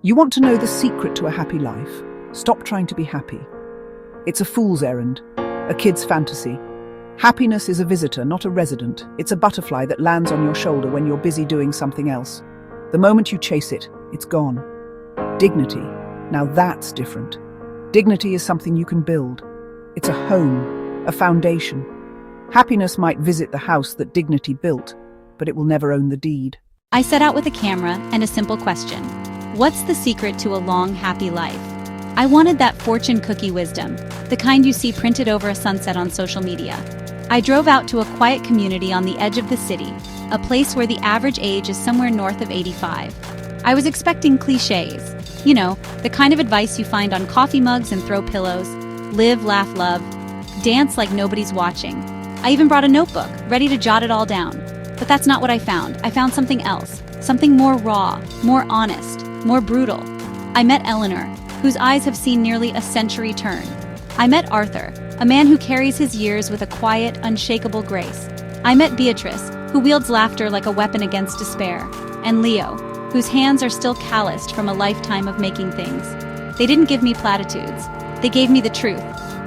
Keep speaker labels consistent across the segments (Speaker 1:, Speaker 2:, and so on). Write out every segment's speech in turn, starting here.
Speaker 1: You want to know the secret to a happy life? Stop trying to be happy. It's a fool's errand, a kid's fantasy. Happiness is a visitor, not a resident. It's a butterfly that lands on your shoulder when you're busy doing something else. The moment you chase it, it's gone. Dignity. Now that's different. Dignity is something you can build. It's a home, a foundation. Happiness might visit the house that dignity built, but it will never own the deed.
Speaker 2: I set out with a camera and a simple question. What's the secret to a long, happy life? I wanted that fortune cookie wisdom, the kind you see printed over a sunset on social media. I drove out to a quiet community on the edge of the city, a place where the average age is somewhere north of 85. I was expecting cliches. You know, the kind of advice you find on coffee mugs and throw pillows. Live, laugh, love. Dance like nobody's watching. I even brought a notebook, ready to jot it all down. But that's not what I found. I found something else. Something more raw, more honest, more brutal. I met Eleanor, whose eyes have seen nearly a century turn. I met Arthur, a man who carries his years with a quiet, unshakable grace. I met Beatrice, who wields laughter like a weapon against despair. And Leo, whose hands are still calloused from a lifetime of making things. They didn't give me platitudes. They gave me the truth.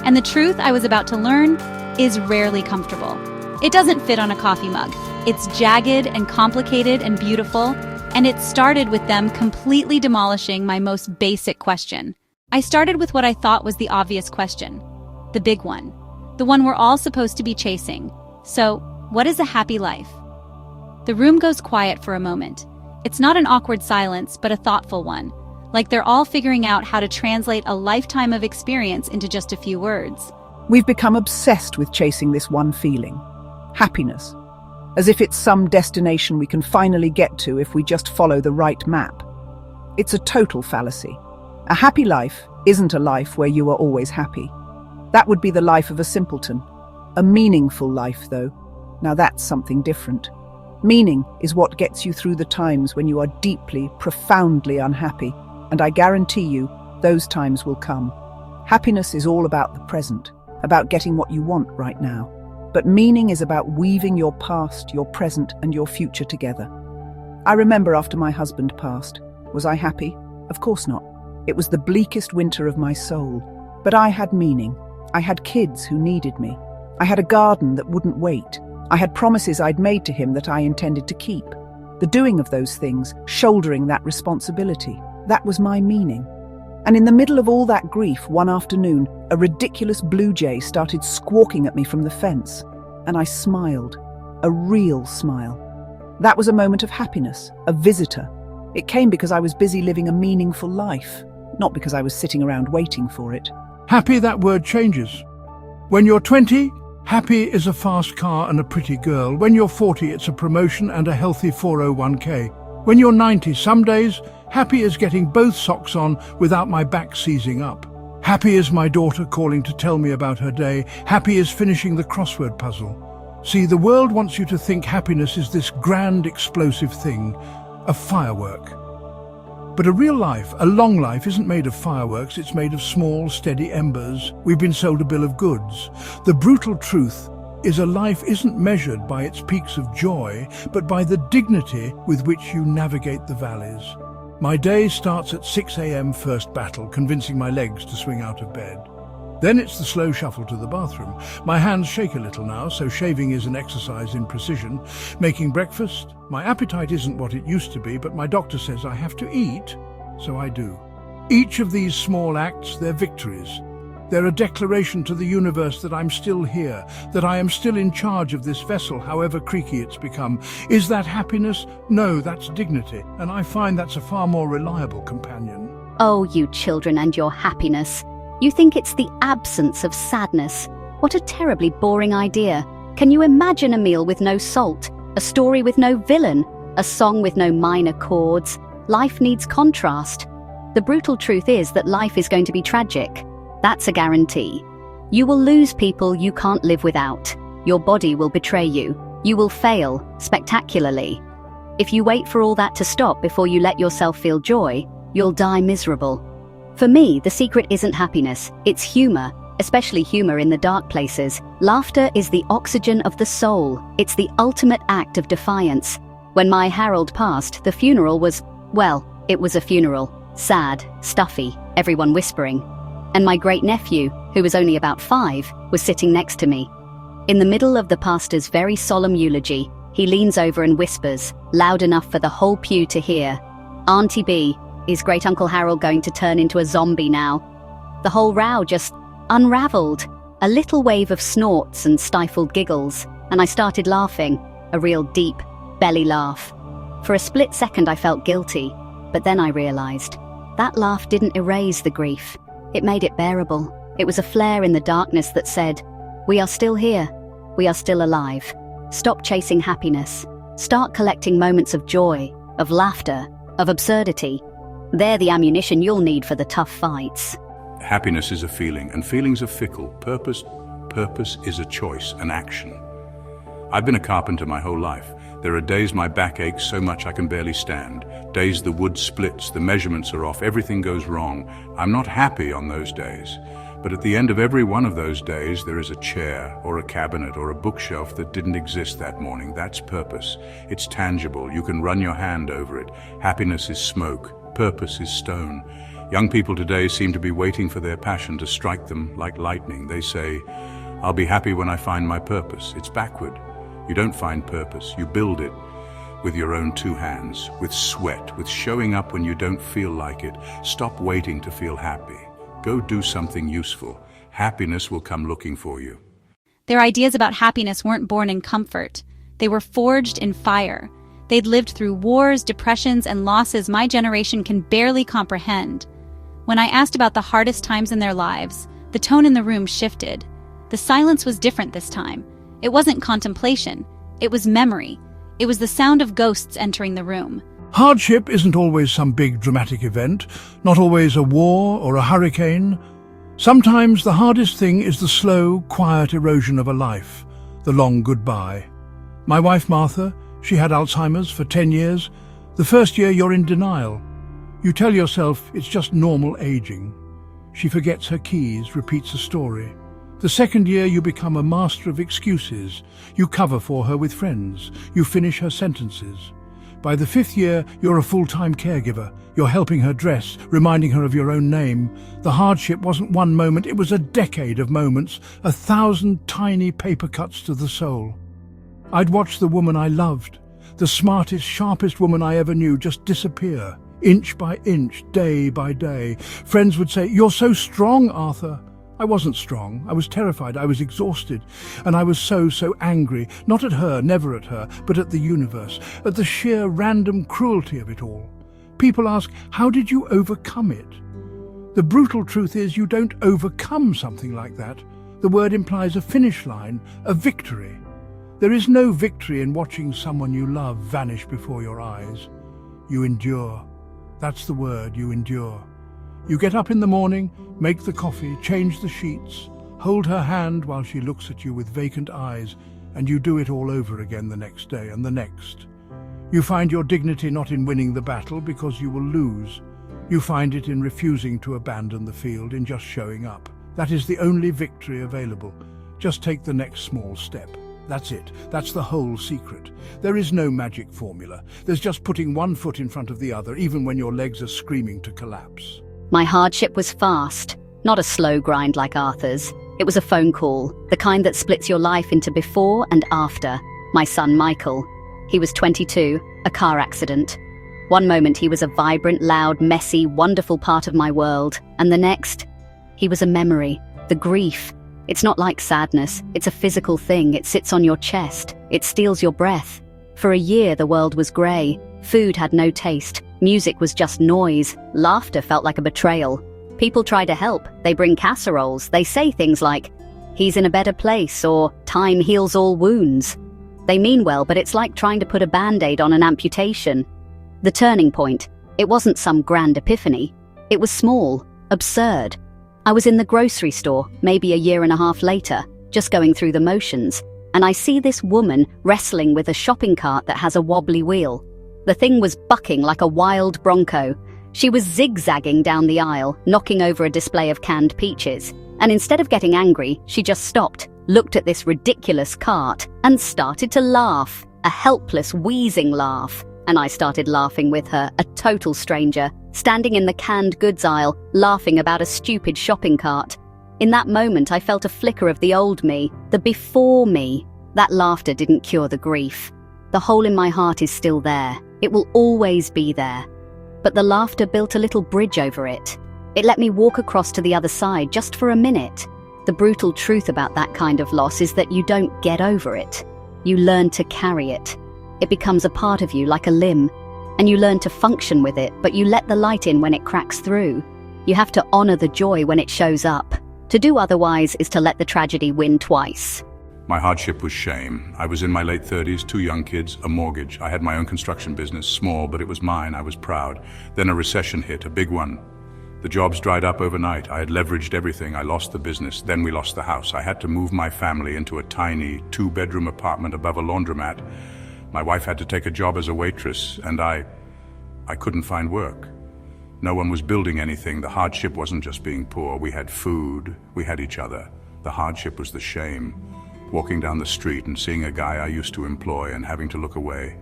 Speaker 2: And the truth I was about to learn is rarely comfortable. It doesn't fit on a coffee mug. It's jagged and complicated and beautiful, and it started with them completely demolishing my most basic question. I started with what I thought was the obvious question. The big one. The one we're all supposed to be chasing. So, what is a happy life? The room goes quiet for a moment. It's not an awkward silence, but a thoughtful one. Like they're all figuring out how to translate a lifetime of experience into just a few words.
Speaker 1: We've become obsessed with chasing this one feeling. Happiness. As if it's some destination we can finally get to if we just follow the right map. It's a total fallacy. A happy life isn't a life where you are always happy. That would be the life of a simpleton. A meaningful life, though. Now that's something different. Meaning is what gets you through the times when you are deeply, profoundly unhappy, and I guarantee you, those times will come. Happiness is all about the present, about getting what you want right now. But meaning is about weaving your past, your present, and your future together. I remember after my husband passed. Was I happy? Of course not. It was the bleakest winter of my soul. But I had meaning. I had kids who needed me. I had a garden that wouldn't wait. I had promises I'd made to him that I intended to keep. The doing of those things, shouldering that responsibility, that was my meaning. And in the middle of all that grief, one afternoon, a ridiculous blue jay started squawking at me from the fence. And I smiled. A real smile. That was a moment of happiness, a visitor. It came because I was busy living a meaningful life, not because I was sitting around waiting for it.
Speaker 3: Happy, that word changes. When you're 20, happy is a fast car and a pretty girl. When you're 40, it's a promotion and a healthy 401k. When you're 90, some days, happy is getting both socks on without my back seizing up. Happy is my daughter calling to tell me about her day. Happy is finishing the crossword puzzle. See, the world wants you to think happiness is this grand, explosive thing, a firework. But a real life, a long life, isn't made of fireworks, it's made of small, steady embers. We've been sold a bill of goods. The brutal truth is a life isn't measured by its peaks of joy, but by the dignity with which you navigate the valleys. My day starts at 6 a.m. first battle, convincing my legs to swing out of bed. Then it's the slow shuffle to the bathroom. My hands shake a little now, so shaving is an exercise in precision. Making breakfast. My appetite isn't what it used to be, but my doctor says I have to eat, so I do. Each of these small acts, they're victories. They're a declaration to the universe that I'm still here, that I am still in charge of this vessel, however creaky it's become. Is that happiness? No, that's dignity, and I find that's a far more reliable companion.
Speaker 4: Oh, you children and your happiness. You think it's the absence of sadness. What a terribly boring idea. Can you imagine a meal with no salt, a story with no villain, a song with no minor chords? Life needs contrast. The brutal truth is that life is going to be tragic. That's a guarantee. You will lose people you can't live without. Your body will betray you. You will fail, spectacularly. If you wait for all that to stop before you let yourself feel joy, you'll die miserable. For me, the secret isn't happiness, it's humor, especially humor in the dark places. Laughter is the oxygen of the soul. It's the ultimate act of defiance. When my Harold passed, the funeral was, well, it was a funeral. sad, stuffy, everyone whispering. And my great-nephew, who was only about 5, was sitting next to me. In the middle of the pastor's very solemn eulogy, he leans over and whispers, loud enough for the whole pew to hear, "Auntie B, is Great-Uncle Harold going to turn into a zombie now?" The whole row just unraveled. A little wave of snorts and stifled giggles, and I started laughing, a real deep, belly laugh. For a split second I felt guilty, but then I realized that laugh didn't erase the grief. It made it bearable. It was a flare in the darkness that said, "We are still here. We are still alive. Stop chasing happiness. Start collecting moments of joy, of laughter, of absurdity. They're the ammunition you'll need for the tough fights."
Speaker 5: Happiness is a feeling, and feelings are fickle. Purpose is a choice, an action. I've been a carpenter my whole life. There are days my back aches so much I can barely stand. Days the wood splits, the measurements are off, everything goes wrong. I'm not happy on those days. But at the end of every one of those days, there is a chair or a cabinet or a bookshelf that didn't exist that morning. That's purpose. It's tangible. You can run your hand over it. Happiness is smoke. Purpose is stone. Young people today seem to be waiting for their passion to strike them like lightning. They say, "I'll be happy when I find my purpose." It's backward. You don't find purpose. You build it with your own 2 hands, with sweat, with showing up when you don't feel like it. Stop waiting to feel happy. Go do something useful. Happiness will come looking for you.
Speaker 2: Their ideas about happiness weren't born in comfort. They were forged in fire. They'd lived through wars, depressions, and losses my generation can barely comprehend. When I asked about the hardest times in their lives, the tone in the room shifted. The silence was different this time. It wasn't contemplation. It was memory. It was the sound of ghosts entering the room.
Speaker 3: Hardship isn't always some big dramatic event, not always a war or a hurricane. Sometimes the hardest thing is the slow, quiet erosion of a life, the long goodbye. My wife Martha, she had Alzheimer's for 10 years. The first year you're in denial. You tell yourself it's just normal aging. She forgets her keys, repeats a story. The second year you become a master of excuses. You cover for her with friends. You finish her sentences. By the 5th year, you're a full-time caregiver. You're helping her dress, reminding her of your own name. The hardship wasn't one moment, it was a decade of moments, 1,000 tiny paper cuts to the soul. I'd watch the woman I loved, the smartest, sharpest woman I ever knew, just disappear, inch by inch, day by day. Friends would say, "You're so strong, Arthur." I wasn't strong. I was terrified. I was exhausted. And I was so angry. Not at her, never at her, but at the universe, at the sheer random cruelty of it all. People ask, how did you overcome it? The brutal truth is you don't overcome something like that. The word implies a finish line, a victory. There is no victory in watching someone you love vanish before your eyes. You endure. That's the word, you endure. You get up in the morning, make the coffee, change the sheets, hold her hand while she looks at you with vacant eyes, and you do it all over again the next day and the next. You find your dignity not in winning the battle because you will lose. You find it in refusing to abandon the field, in just showing up. That is the only victory available. Just take the next small step. That's it. That's the whole secret. There is no magic formula. There's just putting one foot in front of the other, even when your legs are screaming to collapse.
Speaker 4: My hardship was fast, not a slow grind like Arthur's. It was a phone call, the kind that splits your life into before and after. My son, Michael. He was 22, a car accident. One moment he was a vibrant, loud, messy, wonderful part of my world, and the next, he was a memory, the grief. It's not like sadness, it's a physical thing. It sits on your chest, it steals your breath. For a year the world was grey, food had no taste, music was just noise, laughter felt like a betrayal. People try to help, they bring casseroles, they say things like, "He's in a better place," or "Time heals all wounds." They mean well, but it's like trying to put a band-aid on an amputation. The turning point, it wasn't some grand epiphany. It was small, absurd. I was in the grocery store, maybe a year and a half later, just going through the motions, and I see this woman wrestling with a shopping cart that has a wobbly wheel. The thing was bucking like a wild bronco. She was zigzagging down the aisle, knocking over a display of canned peaches. And instead of getting angry, she just stopped, looked at this ridiculous cart, and started to laugh. A helpless, wheezing laugh. And I started laughing with her, a total stranger, standing in the canned goods aisle, laughing about a stupid shopping cart. In that moment, I felt a flicker of the old me, the before me. That laughter didn't cure the grief. The hole in my heart is still there. It will always be there. But the laughter built a little bridge over it. It let me walk across to the other side just for a minute. The brutal truth about that kind of loss is that you don't get over it. You learn to carry it. It becomes a part of you like a limb, and you learn to function with it, but you let the light in when it cracks through. You have to honor the joy when it shows up. To do otherwise is to let the tragedy win twice.
Speaker 5: My hardship was shame. I was in my late 30s, 2 young kids, a mortgage. I had my own construction business, small, but it was mine. I was proud. Then a recession hit, a big one. The jobs dried up overnight. I had leveraged everything. I lost the business. Then we lost the house. I had to move my family into a tiny 2-bedroom apartment above a laundromat. My wife had to take a job as a waitress, and I couldn't find work. No one was building anything. The hardship wasn't just being poor. We had food. We had each other. The hardship was the shame. Walking down the street and seeing a guy I used to employ and having to look away.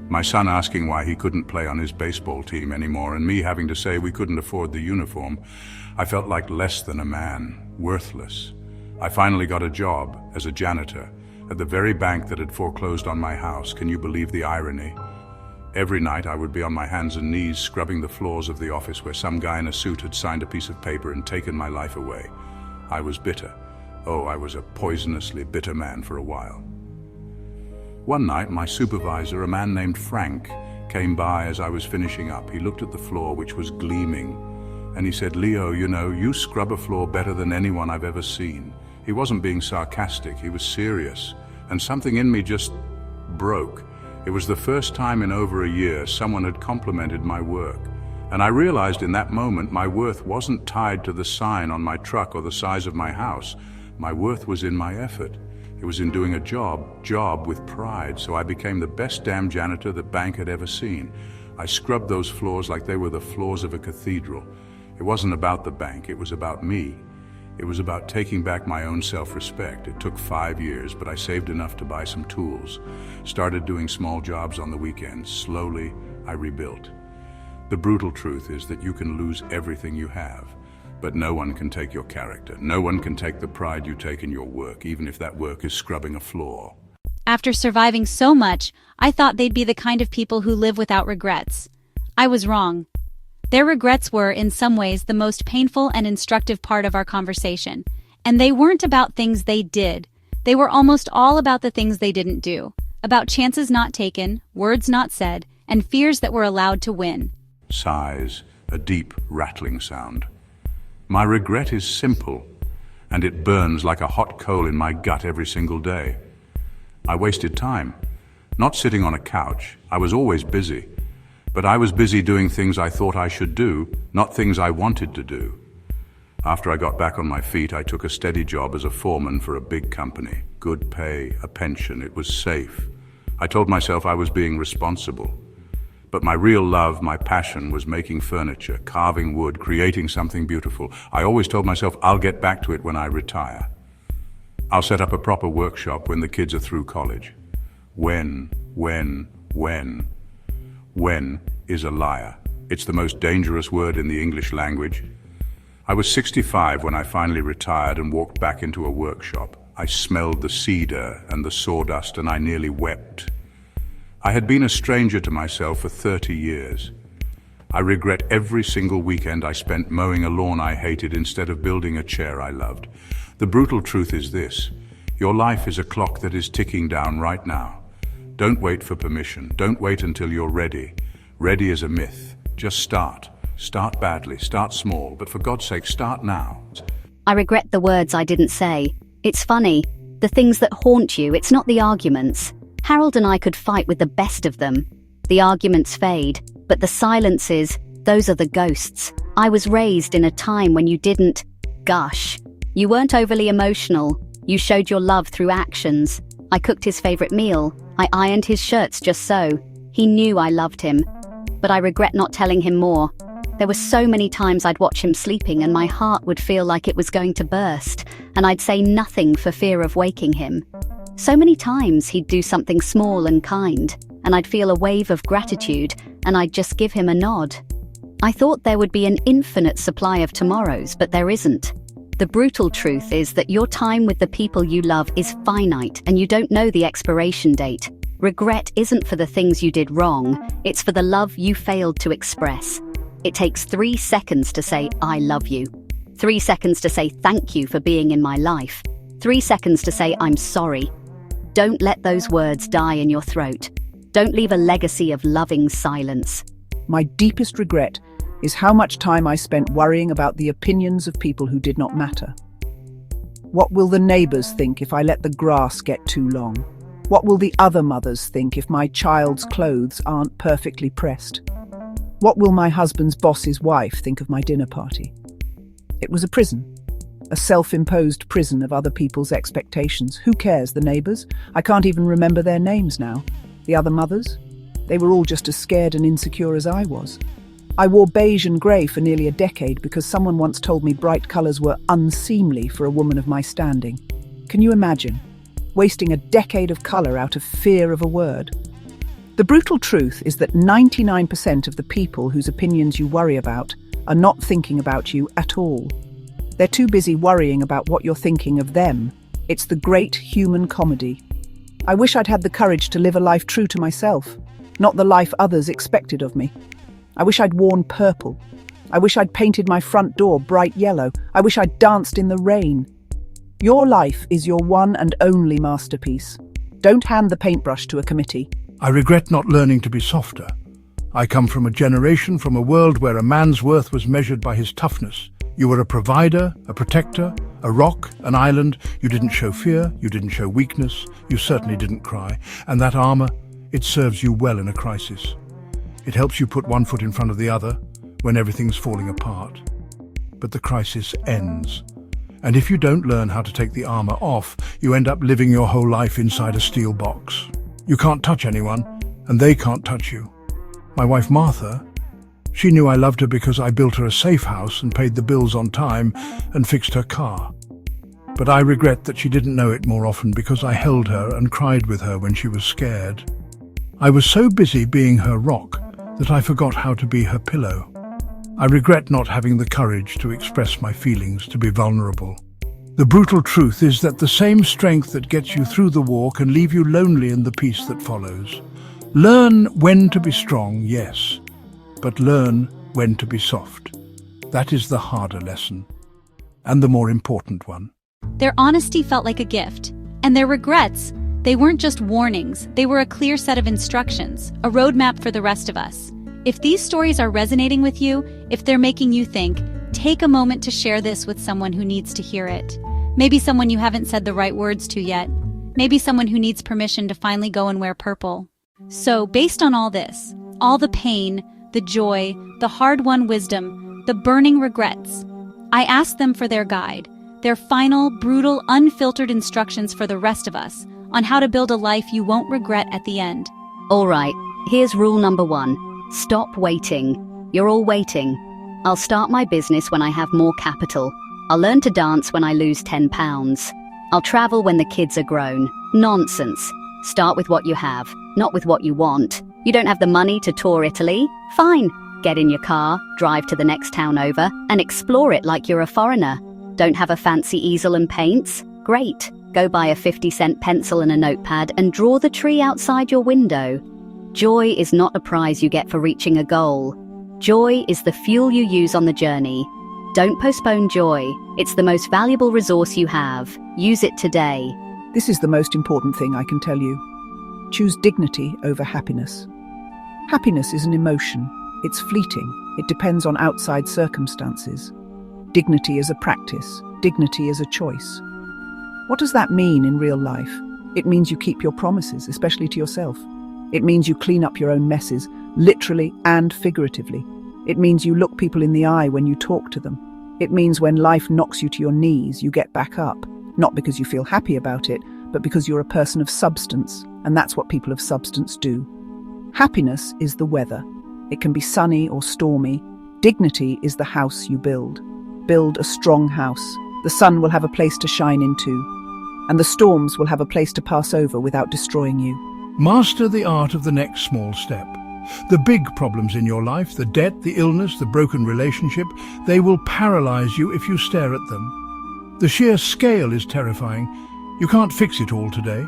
Speaker 5: My son asking why he couldn't play on his baseball team anymore, and me having to say we couldn't afford the uniform. I felt like less than a man, worthless. I finally got a job as a janitor at the very bank that had foreclosed on my house. Can you believe the irony? Every night I would be on my hands and knees scrubbing the floors of the office where some guy in a suit had signed a piece of paper and taken my life away. I was bitter. Oh, I was a poisonously bitter man for a while. One night, my supervisor, a man named Frank, came by as I was finishing up. He looked at the floor, which was gleaming, and he said, "Leo, you scrub a floor better than anyone I've ever seen." He wasn't being sarcastic, he was serious, and something in me just broke. It was the first time in over a year someone had complimented my work, and I realized in that moment my worth wasn't tied to the sign on my truck or the size of my house. My worth was in my effort. It was in doing a job with pride, so I became the best damn janitor the bank had ever seen. I scrubbed those floors like they were the floors of a cathedral. It wasn't about the bank, it was about me. It was about taking back my own self-respect. It took 5 years, but I saved enough to buy some tools. Started doing small jobs on the weekends. Slowly, I rebuilt. The brutal truth is that you can lose everything you have, but no one can take your character. No one can take the pride you take in your work, even if that work is scrubbing a floor.
Speaker 2: After surviving so much, I thought they'd be the kind of people who live without regrets. I was wrong. Their regrets were, in some ways, the most painful and instructive part of our conversation. And they weren't about things they did. They were almost all about the things they didn't do. About chances not taken, words not said, and fears that were allowed to win.
Speaker 5: Sighs, a deep, rattling sound. My regret is simple, and it burns like a hot coal in my gut every single day. I wasted time. Not sitting on a couch. I was always busy. But I was busy doing things I thought I should do, not things I wanted to do. After I got back on my feet, I took a steady job as a foreman for a big company. Good pay, a pension, it was safe. I told myself I was being responsible. But my real love, my passion, was making furniture, carving wood, creating something beautiful. I always told myself I'll get back to it when I retire. I'll set up a proper workshop when the kids are through college. When is a liar. It's the most dangerous word in the English language. I was 65 when I finally retired and walked back into a workshop. I smelled the cedar and the sawdust, and I nearly wept. I had been a stranger to myself for 30 years. I regret every single weekend I spent mowing a lawn I hated instead of building a chair I loved. The brutal truth is this: your life is a clock that is ticking down right now. Don't wait for permission. Don't wait until you're ready. Ready is a myth. Just start. Start badly. Start small. But for God's sake, start now.
Speaker 4: I regret the words I didn't say. It's funny. The things that haunt you, it's not the arguments. Harold and I could fight with the best of them. The arguments fade, but the silences, those are the ghosts. I was raised in a time when you didn't gush. You weren't overly emotional. You showed your love through actions. I cooked his favorite meal. I ironed his shirts just so. He knew I loved him. But I regret not telling him more. There were so many times I'd watch him sleeping and my heart would feel like it was going to burst, and I'd say nothing for fear of waking him. So many times he'd do something small and kind, and I'd feel a wave of gratitude, and I'd just give him a nod. I thought there would be an infinite supply of tomorrows, but there isn't. The brutal truth is that your time with the people you love is finite and you don't know the expiration date. Regret isn't for the things you did wrong, it's for the love you failed to express. It takes 3 seconds to say, I love you. 3 seconds to say thank you for being in my life. 3 seconds to say, I'm sorry. Don't let those words die in your throat. Don't leave a legacy of loving silence.
Speaker 1: My deepest regret is how much time I spent worrying about the opinions of people who did not matter. What will the neighbors think if I let the grass get too long? What will the other mothers think if my child's clothes aren't perfectly pressed? What will my husband's boss's wife think of my dinner party? It was a prison, a self-imposed prison of other people's expectations. Who cares, the neighbors? I can't even remember their names now. The other mothers? They were all just as scared and insecure as I was. I wore beige and grey for nearly a decade because someone once told me bright colours were unseemly for a woman of my standing. Can you imagine? Wasting a decade of colour out of fear of a word. The brutal truth is that 99% of the people whose opinions you worry about are not thinking about you at all. They're too busy worrying about what you're thinking of them. It's the great human comedy. I wish I'd had the courage to live a life true to myself, not the life others expected of me. I wish I'd worn purple. I wish I'd painted my front door bright yellow. I wish I'd danced in the rain. Your life is your one and only masterpiece. Don't hand the paintbrush to a committee.
Speaker 3: I regret not learning to be softer. I come from a generation, from a world where a man's worth was measured by his toughness. You were a provider, a protector, a rock, an island. You didn't show fear, you didn't show weakness, you certainly didn't cry. And that armor, it serves you well in a crisis. It helps you put one foot in front of the other when everything's falling apart. But the crisis ends. And if you don't learn how to take the armor off, you end up living your whole life inside a steel box. You can't touch anyone, and they can't touch you. My wife Martha, she knew I loved her because I built her a safe house and paid the bills on time and fixed her car. But I regret that she didn't know it more often because I held her and cried with her when she was scared. I was so busy being her rock that I forgot how to be her pillow. I regret not having the courage to express my feelings, to be vulnerable. The brutal truth is that the same strength that gets you through the war can leave you lonely in the peace that follows. Learn when to be strong, yes, but learn when to be soft. That is the harder lesson, and the more important one.
Speaker 2: Their honesty felt like a gift, and their regrets, they weren't just warnings, they were a clear set of instructions, a roadmap for the rest of us. If these stories are resonating with you, if they're making you think, take a moment to share this with someone who needs to hear it. Maybe someone you haven't said the right words to yet. Maybe someone who needs permission to finally go and wear purple. So, based on all this, all the pain, the joy, the hard-won wisdom, the burning regrets, I asked them for their guide, their final, brutal, unfiltered instructions for the rest of us on how to build a life you won't regret at the end.
Speaker 4: All right, here's rule number 1. Stop waiting. You're all waiting. I'll start my business when I have more capital. I'll learn to dance when I lose 10 pounds. I'll travel when the kids are grown. Nonsense. Start with what you have, not with what you want. You don't have the money to tour Italy? Fine. Get in your car, drive to the next town over, and explore it like you're a foreigner. Don't have a fancy easel and paints? Great. Go buy a 50-cent pencil and a notepad and draw the tree outside your window. Joy is not a prize you get for reaching a goal. Joy is the fuel you use on the journey. Don't postpone joy. It's the most valuable resource you have. Use it today.
Speaker 1: This is the most important thing I can tell you. Choose dignity over happiness. Happiness is an emotion. It's fleeting. It depends on outside circumstances. Dignity is a practice. Dignity is a choice. What does that mean in real life? It means you keep your promises, especially to yourself. It means you clean up your own messes, literally and figuratively. It means you look people in the eye when you talk to them. It means when life knocks you to your knees, you get back up, not because you feel happy about it, but because you're a person of substance, and that's what people of substance do. Happiness is the weather. It can be sunny or stormy. Dignity is the house you build. Build a strong house. The sun will have a place to shine into, and the storms will have a place to pass over without destroying you.
Speaker 3: Master the art of the next small step. The big problems in your life, the debt, the illness, the broken relationship, they will paralyze you if you stare at them. The sheer scale is terrifying. You can't fix it all today.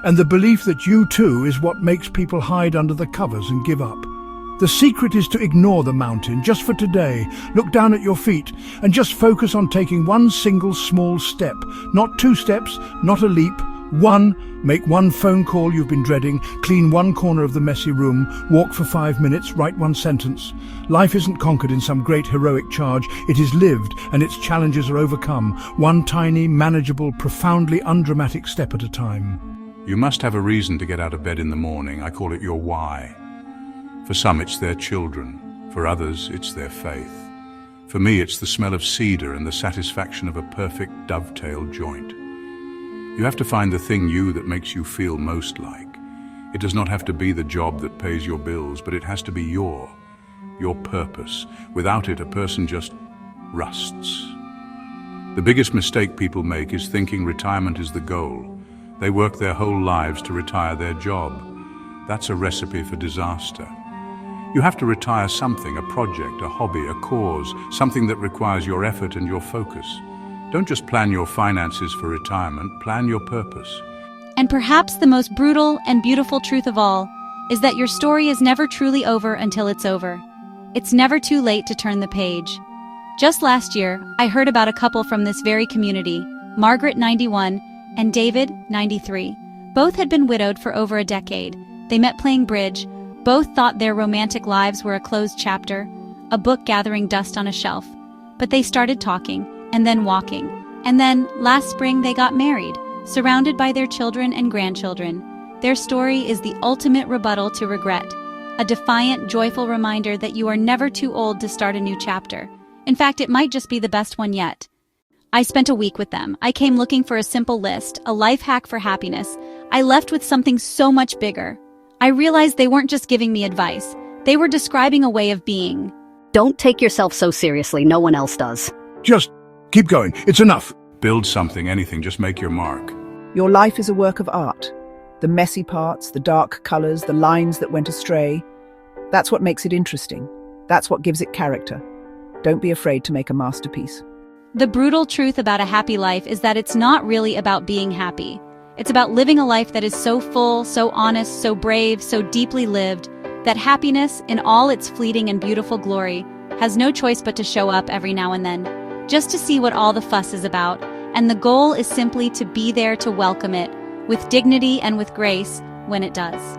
Speaker 3: And the belief that you too is what makes people hide under the covers and give up. The secret is to ignore the mountain just for today. Look down at your feet and just focus on taking one single small step. Not 2 steps, not a leap. 1. Make 1 phone call you've been dreading. Clean 1 corner of the messy room. Walk for 5 minutes. Write 1 sentence. Life isn't conquered in some great heroic charge. It is lived, and its challenges are overcome. 1 tiny, manageable, profoundly undramatic step at a time.
Speaker 5: You must have a reason to get out of bed in the morning. I call it your why. For some, it's their children. For others, it's their faith. For me, it's the smell of cedar and the satisfaction of a perfect dovetail joint. You have to find the thing that makes you feel most like. It does not have to be the job that pays your bills, but it has to be your purpose. Without it, a person just rusts. The biggest mistake people make is thinking retirement is the goal. They work their whole lives to retire their job. That's a recipe for disaster. You have to retire something, a project, a hobby, a cause, something that requires your effort and your focus. Don't just plan your finances for retirement, plan your purpose.
Speaker 2: And perhaps the most brutal and beautiful truth of all is that your story is never truly over until it's over. It's never too late to turn the page. Just last year, I heard about a couple from this very community, Margaret, 91, and David, 93. Both had been widowed for over a decade. They met playing bridge. Both thought their romantic lives were a closed chapter, a book gathering dust on a shelf. But they started talking, and then walking. And then, last spring, they got married, surrounded by their children and grandchildren. Their story is the ultimate rebuttal to regret, a defiant, joyful reminder that you are never too old to start a new chapter. In fact, it might just be the best one yet. I spent a week with them. I came looking for a simple list, a life hack for happiness. I left with something so much bigger. I realized they weren't just giving me advice. They were describing a way of being.
Speaker 4: Don't take yourself so seriously, no one else does.
Speaker 3: Just keep going. It's enough.
Speaker 5: Build something, anything, just make your mark.
Speaker 1: Your life is a work of art. The messy parts, the dark colors, the lines that went astray. That's what makes it interesting. That's what gives it character. Don't be afraid to make a masterpiece.
Speaker 2: The brutal truth about a happy life is that it's not really about being happy. It's about living a life that is so full, so honest, so brave, so deeply lived, that happiness, in all its fleeting and beautiful glory, has no choice but to show up every now and then, just to see what all the fuss is about. And the goal is simply to be there to welcome it, with dignity and with grace, when it does.